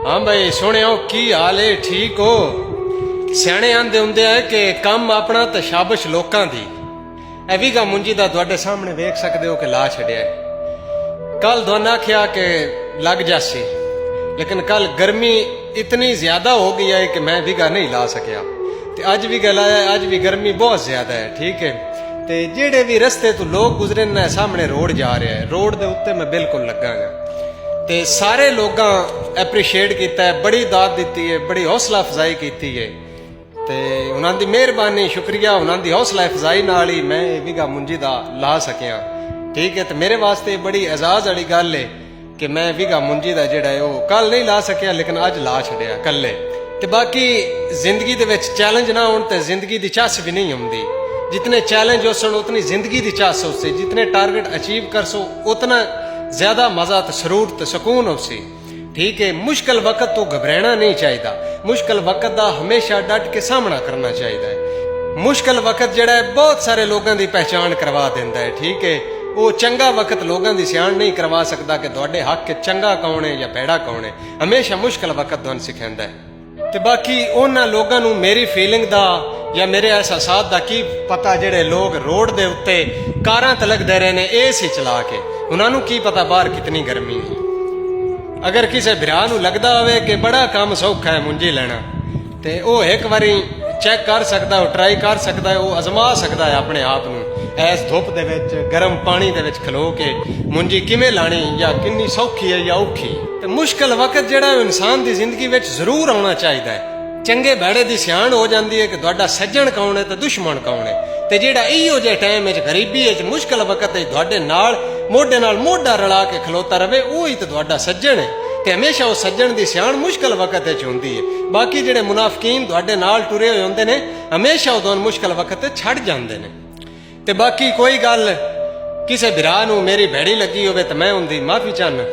हाँ भाई सुनियो की हाल है, ठीक हो? सियाने आंदे हुंदे है कि कम अपना ते शाबश लोकां दी। ए वीगा मुंजी दा तुहाडे सामने वेख सकदे हो कि ला छड़िया है। कल तुहानू आख्या कि लग जासी, लेकिन कल गर्मी इतनी ज्यादा हो गई है कि मैं वीगा नहीं ला सकिया। ते अज वीगा लाया, अज भी गर्मी बहुत ज्यादा है, ठीक है। ते जेड़े भी रस्ते तो लोग गुजरे ने सामने रोड जा रहा है, रोड दे उत्ते मैं बिल्कुल लगा गा। ते सारे लोगां एप्रीशिएट किया है, बड़ी दाद दी है, बड़ी हौसला अफजाई की है। ते उन्हां दी मेहरबानी शुक्रिया, उन्हां दी हौसला अफजाई नाल ही मैं वीगा मुंजी दा ला सकिया, ठीक है। तो मेरे वास्ते बड़ी एजाज वाली गल है कि मैं वीगा मुंजी दा जेड़ा है वो कल नहीं ला सकिया, लेकिन अज ला छड़िया कल्ले। ते बाकी जिंदगी दे विच चैलेंज ना होण ते जिंदगी दी चस भी नहीं आउंदी। जितने चैलेंज होसन उतनी जिंदगी दी चस होसी, जितने टारगेट अचीव करसो उतना ज्यादा मजा ते सरूर ते सुकून होसी, ठीक है। मुश्किल वक्त तो घबराना नहीं चाहिए, मुश्किल वक्त का हमेशा डट के सामना करना चाहिए। मुश्किल वक्त जेड़ा है बहुत सारे लोगों की पहचान करवा देंदा है, ठीक है। वो चंगा वक्त लोगों की सियाण नहीं करवा सकता कि तुहाडे हक चंगा कौन है या भैड़ा कौन है। हमेशा मुश्किल वक्त तुहानू सिखांदा है। ते बाकी उन्हां लोगों नू मेरी फीलिंग दा या मेरे एहसासात दा की पता, जेड़े लोग रोड दे उत्ते कारां ते लगदे रहे ने एसी चला के, उन्होंने की पता बाहर कितनी गर्मी है। अगर किसी भरा नू लगदा होवे कि बड़ा काम सौखा है मुंजी लेना, ते वो एक बारी चेक कर सकता है, ट्राई कर सकता है, वो आजमा सकता है अपने आप नू। ऐस धुप दे विच गर्म पानी दे विच खलो के मुंजी किवें लानी या किन्नी सौखी है या औखी। ते मुश्किल वक्त जेड़ा इंसान दी जिंदगी विच जरूर आना चाहिए है। चंगे भैड़े दी सियाण हो जाती है कि तुहाडा सज्जन कौन है ते दुश्मन कौन है। ते जेड़ा इहो जे टाइम विच गरीबी विच मुश्किल वक्त तुहाडे नाल मोढा रला के खलोता रहे, वही तो तुहाडा सज्जन है। ते हमेशा वो सज्जन दी सियाण मुश्किल वक्त विच हुंदी है। बाकी जेड़े मुनाफिकीन तुहाडे नाल टुरे होए हुंदे ने हमेशा उदों मुश्किल वक्त छड़ जांदे ने। ते बाकी कोई गल किसी भरा नू मेरी भैड़ी लगी होवे ते मैं उनदी माफी चाहना।